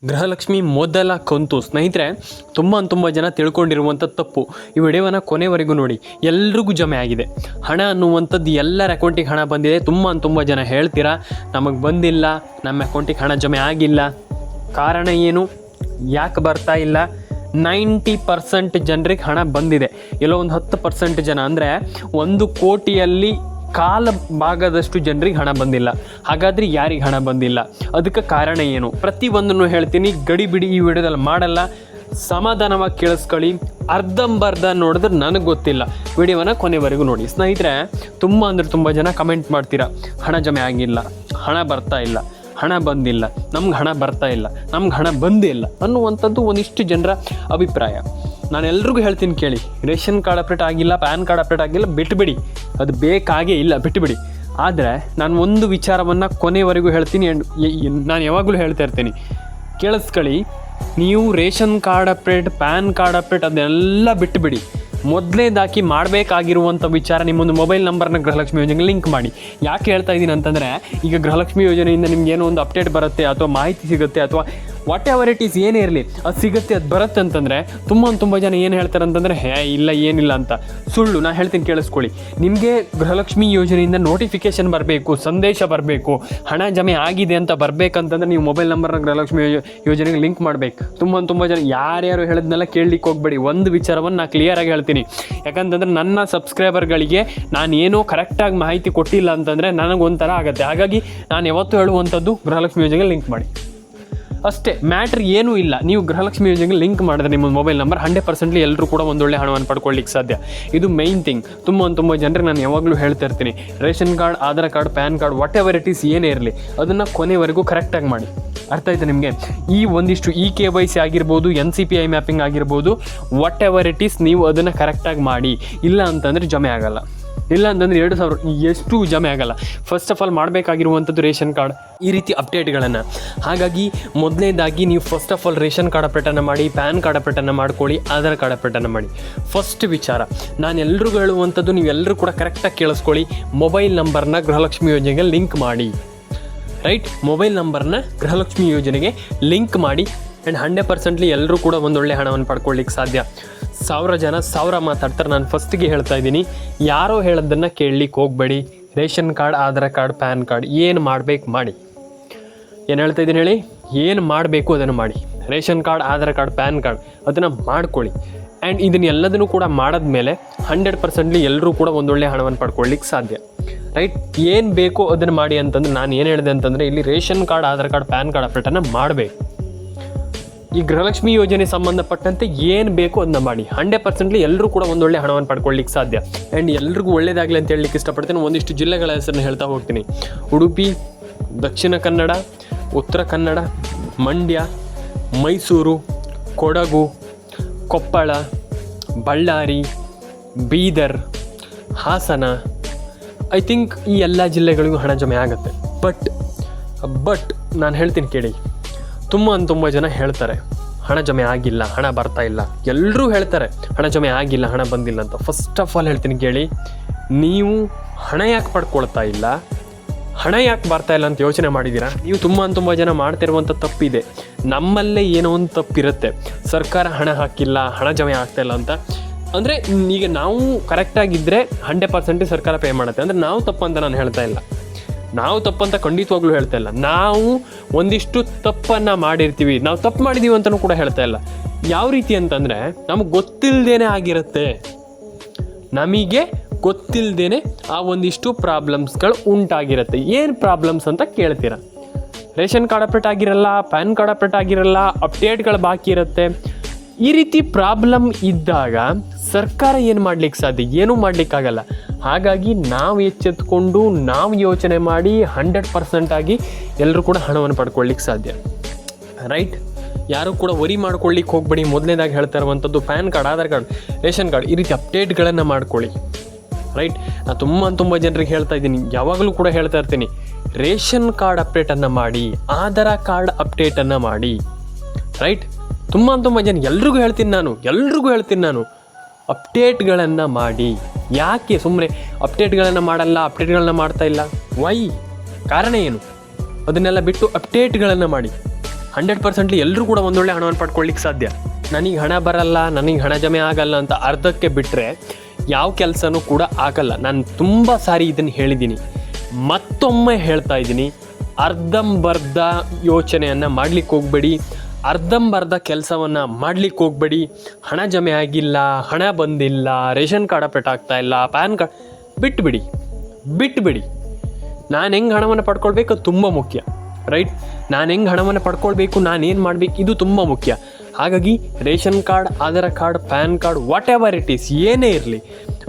ಗೃಹಲಕ್ಷ್ಮಿ ಮೊದಲ ಕಂತು ಸ್ನೇಹಿತರೆ ತುಂಬ ಜನ ತಿಳ್ಕೊಂಡಿರುವಂಥ ತಪ್ಪು. ಈ ವಿಡಿಯೋವನ್ನು ಕೊನೆವರೆಗೂ ನೋಡಿ. ಎಲ್ರಿಗೂ ಜಮೆ ಆಗಿದೆ ಹಣ ಅನ್ನುವಂಥದ್ದು, ಎಲ್ಲರ ಅಕೌಂಟಿಗೆ ಹಣ ಬಂದಿದೆ. ತುಂಬ ಜನ ಹೇಳ್ತೀರಾ ನಮಗೆ ಬಂದಿಲ್ಲ, ನಮ್ಮ ಅಕೌಂಟಿಗೆ ಹಣ ಜಮೆ ಆಗಿಲ್ಲ. ಕಾರಣ ಏನು, ಯಾಕೆ ಬರ್ತಾ ಇಲ್ಲ? 90% ಜನರಿಗೆ ಹಣ ಬಂದಿದೆ. ಎಲ್ಲೋ ಒಂದು 10% ಜನ ಅಂದರೆ 1 ಕೋಟಿಯಲ್ಲಿ ಕಾಲ ಭಾಗದಷ್ಟು ಜನರಿಗೆ ಹಣ ಬಂದಿಲ್ಲ. ಹಾಗಾದರೆ ಯಾರಿಗೆ ಹಣ ಬಂದಿಲ್ಲ, ಅದಕ್ಕೆ ಕಾರಣ ಏನು, ಪ್ರತಿಯೊಂದನ್ನು ಹೇಳ್ತೀನಿ. ಗಡಿ ಬಿಡಿ ಈ ವಿಡಿಯೋದಲ್ಲಿ ಮಾಡಲ್ಲ, ಸಮಾಧಾನವಾಗಿ ಕೇಳಿಸ್ಕೊಳ್ಳಿ. ಅರ್ಧಂಬರ್ಧ ನೋಡಿದ್ರೆ ನನಗೆ ಗೊತ್ತಿಲ್ಲ. ವಿಡಿಯೋವನ್ನು ಕೊನೆವರೆಗೂ ನೋಡಿ. ಸ್ನೇಹಿತರೆ ತುಂಬ ಜನ ಕಮೆಂಟ್ ಮಾಡ್ತೀರಾ, ಹಣ ಜಮೆ ಆಗಿಲ್ಲ, ಹಣ ಬರ್ತಾ ಇಲ್ಲ, ಹಣ ಬಂದಿಲ್ಲ, ನಮ್ಗೆ ಹಣ ಬರ್ತಾ ಇಲ್ಲ, ನಮ್ಗೆ ಹಣ ಬಂದೇ ಇಲ್ಲ ಅನ್ನುವಂಥದ್ದು ಒಂದಿಷ್ಟು ಜನರ ಅಭಿಪ್ರಾಯ. ನಾನು ಎಲ್ರಿಗೂ ಹೇಳ್ತೀನಿ ಕೇಳಿ, ರೇಷನ್ ಕಾರ್ಡ್ ಅಪ್ಡೇಟ್ ಆಗಿಲ್ಲ, ಪ್ಯಾನ್ ಕಾರ್ಡ್ ಅಪ್ಡೇಟ್ ಆಗಿಲ್ಲ, ಬಿಟ್ಟುಬಿಡಿ, ಅದು ಬೇಕಾಗೇ ಇಲ್ಲ, ಬಿಟ್ಟುಬಿಡಿ. ಆದರೆ ನಾನು ಒಂದು ವಿಚಾರವನ್ನು ಕೊನೆವರೆಗೂ ಹೇಳ್ತೀನಿ. ನಾನು ಯಾವಾಗಲೂ ಹೇಳ್ತಾ ಇರ್ತೀನಿ, ಕೇಳಿಸ್ಕೊಳ್ಳಿ. ನೀವು ration card update, PAN card update ಅದೆಲ್ಲ ಬಿಟ್ಟುಬಿಡಿ. ಮೊದಲೇದಾಗಿ ಮಾಡಬೇಕಾಗಿರುವಂಥ ವಿಚಾರ, ನಿಮ್ಮೊಂದು ಮೊಬೈಲ್ ನಂಬರ್ನ ಗೃಹಲಕ್ಷ್ಮಿ ಯೋಜನೆಗೆ ಲಿಂಕ್ ಮಾಡಿ. ಯಾಕೆ ಹೇಳ್ತಾ ಇದ್ದೀನಿ ಅಂತಂದರೆ, ಈಗ ಗೃಹಲಕ್ಷ್ಮಿ ಯೋಜನೆಯಿಂದ ನಿಮ್ಗೆ ಏನೋ ಒಂದು ಅಪ್ಡೇಟ್ ಬರುತ್ತೆ, ಅಥವಾ ಮಾಹಿತಿ ಸಿಗುತ್ತೆ, ಅಥವಾ ವಾಟ್ ಎವರ್ ಇಟ್ ಈಸ್, ಏನೇ ಇರಲಿ ಅದು ಸಿಗುತ್ತೆ, ಅದು ಬರುತ್ತೆ ಅಂತಂದರೆ ತುಂಬ ಜನ ಏನು ಹೇಳ್ತಾರೆ ಅಂತಂದರೆ, ಇಲ್ಲ ಏನಿಲ್ಲ ಅಂತ. ಸುಳ್ಳು. ನಾನು ಹೇಳ್ತೀನಿ ಕೇಳಿಸ್ಕೊಳ್ಳಿ. ನಿಮಗೆ ಗೃಹಲಕ್ಷ್ಮಿ ಯೋಜನೆಯಿಂದ ನೋಟಿಫಿಕೇಷನ್ ಬರಬೇಕು, ಸಂದೇಶ ಬರಬೇಕು, ಹಣ ಜಮೆ ಆಗಿದೆ ಅಂತ ಬರಬೇಕಂತಂದ್ರೆ ನೀವು ಮೊಬೈಲ್ ನಂಬರ್ನ ಗೃಹಲಕ್ಷ್ಮಿ ಯೋಜನೆಗೆ ಲಿಂಕ್ ಮಾಡಬೇಕು. ತುಂಬ ಜನ ಯಾರ್ಯಾರು ಹೇಳಿದ್ನೆಲ್ಲ ಕೇಳಲಿಕ್ಕೆ ಹೋಗಬೇಡಿ. ಒಂದು ವಿಚಾರವನ್ನು ನಾನು ಕ್ಲಿಯರಾಗಿ ಹೇಳ್ತೀನಿ. ಯಾಕಂತಂದರೆ ನನ್ನ ಸಬ್ಸ್ಕ್ರೈಬರ್ಗಳಿಗೆ ನಾನು ಏನೋ ಕರೆಕ್ಟಾಗಿ ಮಾಹಿತಿ ಕೊಟ್ಟಿಲ್ಲ ಅಂತಂದರೆ ನನಗೊಂಥರ ಆಗುತ್ತೆ. ಹಾಗಾಗಿ ನಾನು ಯಾವತ್ತೂ ಹೇಳುವಂಥದ್ದು ಗೃಹಲಕ್ಷ್ಮಿ ಯೋಜನೆಗೆ ಲಿಂಕ್ ಮಾಡಿ ಅಷ್ಟೇ. ಮ್ಯಾಟ್ರ್ ಏನೂ ಇಲ್ಲ. ನೀವು ಗೃಹಲಕ್ಷ್ಮಿ ಯೋಜನೆಗೆ ಲಿಂಕ್ ಮಾಡಿದ್ರೆ ನಿಮ್ಮ ಮೊಬೈಲ್ ನಂಬರ್ 100% ಎಲ್ಲರೂ ಕೂಡ ಒಂದೊಳ್ಳೆ ಹಣವನ್ನು ಪಡ್ಕೊಳ್ಳಿಕ್ಕೆ ಸಾಧ್ಯ. ಇದು ಮೈನ್ ಥಿಂಗ್. ತುಂಬ ಜನರಿಗೆ ನಾನು ಯಾವಾಗಲೂ ಹೇಳ್ತಾ ಇರ್ತೀನಿ, ration card, Aadhaar card, PAN card, what ever it is ಏನೇ ಇರಲಿ ಅದನ್ನು ಕೊನೆವರೆಗೂ ಕರೆಕ್ಟಾಗಿ ಮಾಡಿ. ಅರ್ಥ ಆಯ್ತು ನಿಮಗೆ? ಈ ಒಂದಿಷ್ಟು KYC ಆಗಿರ್ಬೋದು, NCPI ಮ್ಯಾಪಿಂಗ್ ಆಗಿರ್ಬೋದು, ವಾಟ್ ಎವರ್ ಇಟ್ ಈಸ್ ನೀವು ಅದನ್ನು ಕರೆಕ್ಟಾಗಿ ಮಾಡಿ. ಇಲ್ಲ ಅಂತಂದರೆ ಜಮೆ ಆಗೋಲ್ಲ. ಇಲ್ಲ ಅಂತಂದರೆ 2000 ಎಷ್ಟು ಜಮೆ ಆಗೋಲ್ಲ. ಫಸ್ಟ್ ಆಫ್ ಆಲ್ ಮಾಡಬೇಕಾಗಿರುವಂಥದ್ದು ರೇಷನ್ ಕಾರ್ಡ್, ಈ ರೀತಿ ಅಪ್ಡೇಟ್ಗಳನ್ನು. ಹಾಗಾಗಿ ಮೊದಲನೇದಾಗಿ ನೀವು first of all ration card ಅಪ್ಡೇಟನ್ನು ಮಾಡಿ, ಪ್ಯಾನ್ ಕಾರ್ಡ್ ಅಪ್ಡೇಟನ್ನು ಮಾಡ್ಕೊಳ್ಳಿ, ಆಧಾರ್ ಕಾರ್ಡ್ ಅಪ್ಡೇಟನ್ನು ಮಾಡಿ. ಫಸ್ಟ್ ವಿಚಾರ ನಾನು ಎಲ್ರಿಗೂ ಹೇಳುವಂಥದ್ದು, ನೀವೆಲ್ಲರೂ ಕೂಡ ಕರೆಕ್ಟಾಗಿ ಕೇಳಿಸ್ಕೊಳ್ಳಿ. ಮೊಬೈಲ್ ನಂಬರ್ನ ಗೃಹಲಕ್ಷ್ಮಿ ಯೋಜನೆಗೆ ಲಿಂಕ್ ಮಾಡಿ. ರೈಟ್, ಮೊಬೈಲ್ ನಂಬರ್ನ ಗೃಹಲಕ್ಷ್ಮಿ ಯೋಜನೆಗೆ ಲಿಂಕ್ ಮಾಡಿ. ಆ್ಯಂಡ್ 100% ಎಲ್ಲರೂ ಕೂಡ ಒಂದೊಳ್ಳೆ ಹಣವನ್ನು ಪಡ್ಕೊಳ್ಳಿಕ್ಕೆ ಸಾಧ್ಯ. 1000 ಜನ 1000 ಮಾತಾಡ್ತಾರೆ. ನಾನು ಫಸ್ಟಿಗೆ ಹೇಳ್ತಾ ಇದ್ದೀನಿ, ಯಾರೋ ಹೇಳೋದನ್ನು ಕೇಳಲಿಕ್ಕೆ ಹೋಗಬೇಡಿ. Ration card, Aadhaar card, PAN card ಏನು ಮಾಡಬೇಕು ಮಾಡಿ. ಏನು ಹೇಳ್ತಾ ಇದ್ದೀನಿ ಹೇಳಿ? ಏನು ಮಾಡಬೇಕು ಅದನ್ನು ಮಾಡಿ. Ration card, Aadhaar card, PAN card ಅದನ್ನು ಮಾಡ್ಕೊಳ್ಳಿ. ಆ್ಯಂಡ್ ಇದನ್ನೆಲ್ಲದನ್ನು ಕೂಡ ಮಾಡಿದ್ಮೇಲೆ 100% ಎಲ್ಲರೂ ಕೂಡ ಒಂದೊಳ್ಳೆ ಹಣವನ್ನು ಪಡ್ಕೊಳ್ಳಿಕ್ಕೆ ಸಾಧ್ಯ. ರೈಟ್, ಏನು ಬೇಕೋ ಅದನ್ನು ಮಾಡಿ ಅಂತಂದ್ರೆ ನಾನು ಏನು ಹೇಳಿದೆ ಅಂತಂದರೆ, ಇಲ್ಲಿ ration card, Aadhaar card, PAN card ಅಪ್ಡೇಟನ್ನು ಮಾಡಬೇಕು. ಈ ಗೃಹಲಕ್ಷ್ಮಿ ಯೋಜನೆ ಸಂಬಂಧಪಟ್ಟಂತೆ ಏನು ಬೇಕೋ ಅದನ್ನ ಮಾಡಿ. 100% ಎಲ್ಲರೂ ಕೂಡ ಒಂದೊಳ್ಳೆ ಹಣವನ್ನು ಪಡ್ಕೊಳ್ಳಿಕ್ಕೆ ಸಾಧ್ಯ. ಆ್ಯಂಡ್ ಎಲ್ರಿಗೂ ಒಳ್ಳೇದಾಗಲಿ ಅಂತ ಹೇಳಲಿಕ್ಕೆ ಇಷ್ಟಪಡ್ತೀನಿ. ಒಂದಿಷ್ಟು ಜಿಲ್ಲೆಗಳ ಹೆಸರನ್ನು ಹೇಳ್ತಾ ಹೋಗ್ತೀನಿ. ಉಡುಪಿ, ದಕ್ಷಿಣ ಕನ್ನಡ, ಉತ್ತರ ಕನ್ನಡ, ಮಂಡ್ಯ, ಮೈಸೂರು, ಕೊಡಗು, ಕೊಪ್ಪಳ, ಬಳ್ಳಾರಿ, ಬೀದರ್, ಹಾಸನ. ಐ ಥಿಂಕ್ ಈ ಎಲ್ಲ ಜಿಲ್ಲೆಗಳಿಗೂ ಹಣ ಜಮೆ ಆಗುತ್ತೆ. ಬಟ್ ನಾನು ಹೇಳ್ತೀನಿ ಕೇಳಿ, ತುಂಬ ಜನ ಹೇಳ್ತಾರೆ ಹಣ ಜಮೆ ಆಗಿಲ್ಲ, ಹಣ ಬರ್ತಾ ಇಲ್ಲ. ಎಲ್ಲರೂ ಹೇಳ್ತಾರೆ ಹಣ ಜಮೆ ಆಗಿಲ್ಲ, ಹಣ ಬಂದಿಲ್ಲ ಅಂತ. ಫಸ್ಟ್ ಆಫ್ ಆಲ್ ಹೇಳ್ತೀನಿ ಕೇಳಿ, ನೀವು ಹಣ ಯಾಕೆ ಪಡ್ಕೊಳ್ತಾ ಇಲ್ಲ, ಹಣ ಯಾಕೆ ಬರ್ತಾ ಇಲ್ಲ ಅಂತ ಯೋಚನೆ ಮಾಡಿದ್ದೀರಾ? ನೀವು ತುಂಬ ಜನ ಮಾಡ್ತಿರುವಂಥ ತಪ್ಪಿದೆ. ನಮ್ಮಲ್ಲೇ ಏನೋ ಒಂದು ತಪ್ಪಿರುತ್ತೆ. ಸರ್ಕಾರ ಹಣ ಹಾಕಿಲ್ಲ, ಹಣ ಜಮೆ ಆಗ್ತಾ ಇಲ್ಲ ಅಂತ. ಅಂದರೆ ಈಗ ನಾವು ಕರೆಕ್ಟಾಗಿದ್ದರೆ 100% ಸರ್ಕಾರ ಪೇ ಮಾಡುತ್ತೆ. ಅಂದರೆ ನಾವು ತಪ್ಪಂತ ನಾನು ಹೇಳ್ತಾ ಇಲ್ಲ, ನಾವು ತಪ್ಪಂತ ಖಂಡಿತವಾಗ್ಲೂ ಹೇಳ್ತಾ ಇಲ್ಲ. ನಾವು ಒಂದಿಷ್ಟು ತಪ್ಪನ್ನು ಮಾಡಿರ್ತೀವಿ, ನಾವು ತಪ್ಪು ಮಾಡಿದ್ದೀವಿ ಅಂತಲೂ ಕೂಡ ಹೇಳ್ತಾ ಇಲ್ಲ. ಯಾವ ರೀತಿ ಅಂತಂದರೆ, ನಮಗೆ ಗೊತ್ತಿಲ್ಲದೇನೆ ಆಗಿರುತ್ತೆ. ನಮಗೆ ಗೊತ್ತಿಲ್ಲದೇನೆ ಆ ಒಂದಿಷ್ಟು ಪ್ರಾಬ್ಲಮ್ಸ್ಗಳು ಉಂಟಾಗಿರುತ್ತೆ. ಏನು ಪ್ರಾಬ್ಲಮ್ಸ್ ಅಂತ ಕೇಳ್ತೀರ? ರೇಷನ್ ಕಾರ್ಡ್ ಅಪ್ಡೇಟ್ ಆಗಿರಲ್ಲ, ಪ್ಯಾನ್ ಕಾರ್ಡ್ ಅಪ್ಡೇಟ್ ಆಗಿರಲ್ಲ, ಅಪ್ಡೇಟ್ಗಳು ಬಾಕಿ ಇರುತ್ತೆ. ಈ ರೀತಿ ಪ್ರಾಬ್ಲಮ್ ಇದ್ದಾಗ ಸರ್ಕಾರ ಏನು ಮಾಡಲಿಕ್ಕೆ ಸಾಧ್ಯ? ಏನೂ ಮಾಡಲಿಕ್ಕಾಗಲ್ಲ. ಹಾಗಾಗಿ ನಾವು ಎಚ್ಚೆತ್ಕೊಂಡು ನಾವು ಯೋಚನೆ ಮಾಡಿ 100% ಆಗಿ ಎಲ್ಲರೂ ಕೂಡ ಹಣವನ್ನು ಪಡ್ಕೊಳ್ಳಿಕ್ಕೆ ಸಾಧ್ಯ. ರೈಟ್, ಯಾರು ಕೂಡ ವರಿ ಮಾಡ್ಕೊಳ್ಳಿಕ್ಕೆ ಹೋಗಬೇಡಿ. ಮೊದಲನೇದಾಗಿ ಹೇಳ್ತಾ ಇರುವಂಥದ್ದು PAN card, Aadhaar card, ration card ಈ ರೀತಿ ಅಪ್ಡೇಟ್ಗಳನ್ನು ಮಾಡ್ಕೊಳ್ಳಿ. ರೈಟ್, ನಾನು ತುಂಬ ಜನರಿಗೆ ಹೇಳ್ತಾ ಇದ್ದೀನಿ, ಯಾವಾಗಲೂ ಕೂಡ ಹೇಳ್ತಾ ಇರ್ತೀನಿ, ರೇಷನ್ ಕಾರ್ಡ್ ಅಪ್ಡೇಟನ್ನು ಮಾಡಿ, ಆಧಾರ್ ಕಾರ್ಡ್ ಅಪ್ಡೇಟನ್ನು ಮಾಡಿ. ರೈಟ್, ತುಂಬ ಜನ ಎಲ್ರಿಗೂ ಹೇಳ್ತೀನಿ ನಾನು ಅಪ್ಡೇಟ್ಗಳನ್ನು ಮಾಡಿ. ಯಾಕೆ ಸುಮ್ಮನೆ ಅಪ್ಡೇಟ್ಗಳನ್ನು ಮಾಡಲ್ಲ, ಅಪ್ಡೇಟ್ಗಳನ್ನ ಮಾಡ್ತಾ ಇಲ್ಲ? ವೈ? ಕಾರಣ ಏನು? ಅದನ್ನೆಲ್ಲ ಬಿಟ್ಟು ಅಪ್ಡೇಟ್ಗಳನ್ನು ಮಾಡಿ. 100% ಎಲ್ಲರೂ ಕೂಡ ಒಂದೊಳ್ಳೆ ಹಣವನ್ನು ಪಡ್ಕೊಳ್ಳಿಕ್ಕೆ ಸಾಧ್ಯ. ನನಗೆ ಹಣ ಬರಲ್ಲ, ನನಗೆ ಹಣ ಜಮೆ ಆಗಲ್ಲ ಅಂತ ಅರ್ಧಕ್ಕೆ ಬಿಟ್ಟರೆ ಯಾವ ಕೆಲಸನೂ ಕೂಡ ಆಗಲ್ಲ. ನಾನು ತುಂಬ ಸಾರಿ ಇದನ್ನು ಹೇಳಿದ್ದೀನಿ, ಮತ್ತೊಮ್ಮೆ ಹೇಳ್ತಾ ಇದ್ದೀನಿ, ಅರ್ಧಂಬರ್ಧ ಯೋಚನೆಯನ್ನು ಮಾಡಲಿಕ್ಕೆ ಹೋಗಬೇಡಿ, ಅರ್ಧಂಬರ್ಧ ಕೆಲಸವನ್ನು ಮಾಡಲಿಕ್ಕೆ ಹೋಗಬೇಡಿ. ಹಣ ಜಮೆ ಆಗಿಲ್ಲ, ಹಣ ಬಂದಿಲ್ಲ, ರೇಷನ್ ಕಾರ್ಡ್ ಅಪ್ಡೇಟ್ ಆಗ್ತಾ ಇಲ್ಲ, ಪ್ಯಾನ್ ಕಾರ್ಡ್ ಬಿಟ್ಬಿಡಿ. ನಾನು ಹೆಂಗೆ ಹಣವನ್ನು ಪಡ್ಕೊಳ್ಬೇಕು ಅದು ತುಂಬ ಮುಖ್ಯ, ರೈಟ್? ನಾನು ಹೆಂಗೆ ಹಣವನ್ನು ಪಡ್ಕೊಳ್ಬೇಕು, ನಾನೇನು ಮಾಡಬೇಕು, ಇದು ತುಂಬ ಮುಖ್ಯ. ಹಾಗಾಗಿ ration card, Aadhaar card, PAN card, what ever it is, ಏನೇ ಇರಲಿ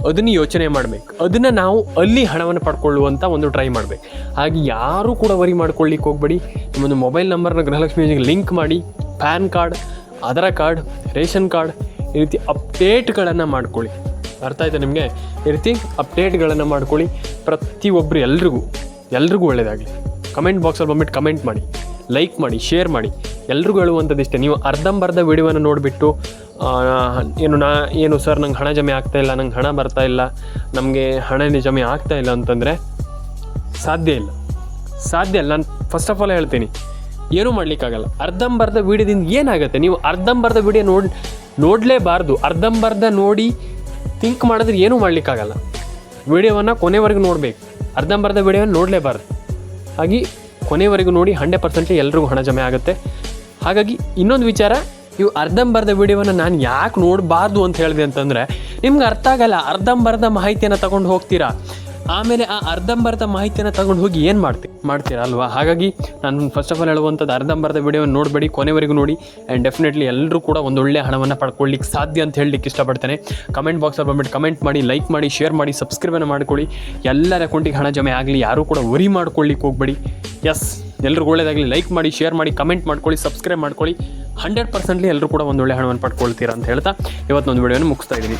ಅದನ್ನು ಯೋಚನೆ ಮಾಡಬೇಕು. ಅದನ್ನು ನಾವು ಅಲ್ಲಿ ಹಣವನ್ನು ಪಡ್ಕೊಳ್ಳುವಂಥ ಒಂದು ಟ್ರೈ ಮಾಡಬೇಕು. ಹಾಗೆ ಯಾರೂ ಕೂಡ ವರಿ ಮಾಡ್ಕೊಳ್ಳಿಕ್ಕೆ ಹೋಗಬೇಡಿ. ನಿಮ್ಮೊಂದು ಮೊಬೈಲ್ ನಂಬರ್ನ ಗೃಹಲಕ್ಷ್ಮಿ ಯೋಜನೆಗೆ ಲಿಂಕ್ ಮಾಡಿ, PAN card, Aadhaar card, ration card ಈ ರೀತಿ ಅಪ್ಡೇಟ್ಗಳನ್ನು ಮಾಡ್ಕೊಳ್ಳಿ. ಅರ್ಥ ಆಯ್ತಾ ನಿಮಗೆ? ಈ ರೀತಿ ಅಪ್ಡೇಟ್ಗಳನ್ನು ಮಾಡ್ಕೊಳ್ಳಿ. ಪ್ರತಿಯೊಬ್ಬರು ಎಲ್ರಿಗೂ ಒಳ್ಳೆಯದಾಗಲಿ. ಕಮೆಂಟ್ ಬಾಕ್ಸಲ್ಲಿ ಬಂದ್ಬಿಟ್ಟು ಕಮೆಂಟ್ ಮಾಡಿ, ಲೈಕ್ ಮಾಡಿ, ಶೇರ್ ಮಾಡಿ. ಎಲ್ರಿಗೂ ಹೇಳುವಂಥದ್ದು ಇಷ್ಟೇ, ನೀವು ಅರ್ಧಂಬರ್ಧ ವಿಡಿಯೋನ ನೋಡಿಬಿಟ್ಟು ಏನು ಸರ್ ನಂಗೆ ಹಣ ಜಮೆ ಆಗ್ತಾಯಿಲ್ಲ, ನಂಗೆ ಹಣ ಬರ್ತಾಯಿಲ್ಲ, ನಮಗೆ ಹಣನೇ ಜಮೆ ಆಗ್ತಾಯಿಲ್ಲ ಅಂತಂದರೆ ಸಾಧ್ಯ ಇಲ್ಲ. ನಾನು ಫಸ್ಟ್ ಆಫ್ ಆಲ್ ಹೇಳ್ತೀನಿ, ಏನೂ ಮಾಡಲಿಕ್ಕಾಗಲ್ಲ. ಅರ್ಧಂಬರ್ಧ ವೀಡಿಯೋದಿಂದ ಏನಾಗುತ್ತೆ? ನೀವು ಅರ್ಧಂಬರ್ಧ ವೀಡಿಯೋ ನೋಡಲೇಬಾರ್ದು. ಅರ್ಧಂಬರ್ಧ ನೋಡಿ ಥಿಂಕ್ ಮಾಡಿದ್ರೆ ಏನೂ ಮಾಡಲಿಕ್ಕಾಗಲ್ಲ. ವೀಡಿಯೋವನ್ನು ಕೊನೆವರೆಗೂ ನೋಡಬೇಕು, ಅರ್ಧಂಬರ್ಧ ವೀಡಿಯೋನ ನೋಡಲೇಬಾರ್ದು. ಹಾಗೆ ಕೊನೆವರೆಗೂ ನೋಡಿ, 100% ಎಲ್ರಿಗೂ ಹಣ ಜಮೆ ಆಗುತ್ತೆ. ಹಾಗಾಗಿ ಇನ್ನೊಂದು ವಿಚಾರ, ನೀವು ಅರ್ಧಂಬರ್ಧ ವೀಡಿಯೋವನ್ನು ನಾನು ಯಾಕೆ ನೋಡಬಾರ್ದು ಅಂತ ಹೇಳಿದೆ ಅಂತಂದರೆ, ನಿಮ್ಗೆ ಅರ್ಥ ಆಗಲ್ಲ. ಅರ್ಧಂಬರ್ಧ ಮಾಹಿತಿಯನ್ನು ತಗೊಂಡು ಹೋಗ್ತೀರಾ, ಆಮೇಲೆ ಆ ಅರ್ಧಂಬರ್ಧ ಮಾಹಿತಿಯನ್ನು ತಗೊಂಡು ಹೋಗಿ ಏನು ಮಾಡ್ತೀರಾ ಅಲ್ವಾ? ಹಾಗಾಗಿ ನಾನು ಫಸ್ಟ್ ಆಫ್ ಆಲ್ ಹೇಳುವಂಥದ್ದು, ಅರ್ಧಂಬರ್ಧ ವಿಡಿಯೋವನ್ನು ನೋಡಬೇಡಿ, ಕೊನೆವರೆಗೂ ನೋಡಿ. ಆ್ಯಂಡ್ ಡೆಫಿನೆಟ್ಲಿ ಎಲ್ಲರೂ ಕೂಡ ಒಂದೊಳ್ಳೆ ಹಣವನ್ನು ಪಡ್ಕೊಳ್ಳಿಕ್ಕೆ ಸಾಧ್ಯ ಅಂತ ಹೇಳಲಿಕ್ಕೆ ಇಷ್ಟಪಡ್ತೇನೆ. ಕಮೆಂಟ್ ಬಾಕ್ಸಲ್ಲಿ ಬಂದ್ಬಿಟ್ಟು ಕಮೆಂಟ್ ಮಾಡಿ, ಲೈಕ್ ಮಾಡಿ, ಶೇರ್ ಮಾಡಿ, ಸಬ್ಸ್ಕ್ರೈಬನ್ನು ಮಾಡ್ಕೊಳ್ಳಿ. ಎಲ್ಲರ ಅಕೌಂಟಿಗೆ ಹಣ ಜಮೆ ಆಗಲಿ, ಯಾರೂ ಕೂಡ ವರಿ ಮಾಡ್ಕೊಳ್ಳಿಕ್ಕೆ ಹೋಗಬೇಡಿ. ಎಲ್ರಿಗೂ ಒಳ್ಳೆಯದಾಗಲಿ. ಲೈಕ್ ಮಾಡಿ, ಶೇರ್ ಮಾಡಿ, ಕಮೆಂಟ್ ಮಾಡ್ಕೊಳ್ಳಿ, ಸಬ್ಸ್ಕ್ರೈಬ್ ಮಾಡ್ಕೊಳ್ಳಿ. 100% ಎಲ್ಲರೂ ಕೂಡ ಒಂದೊಳ್ಳೆ ಹಣವನ್ನು ಪಡ್ಕೊಳ್ತೀರಾ ಅಂತ ಹೇಳ್ತಾ ಇವತ್ತೊಂದು ವಿಡಿಯೋನ ಮುಗಿಸ್ತಾ ಇದ್ದೀನಿ.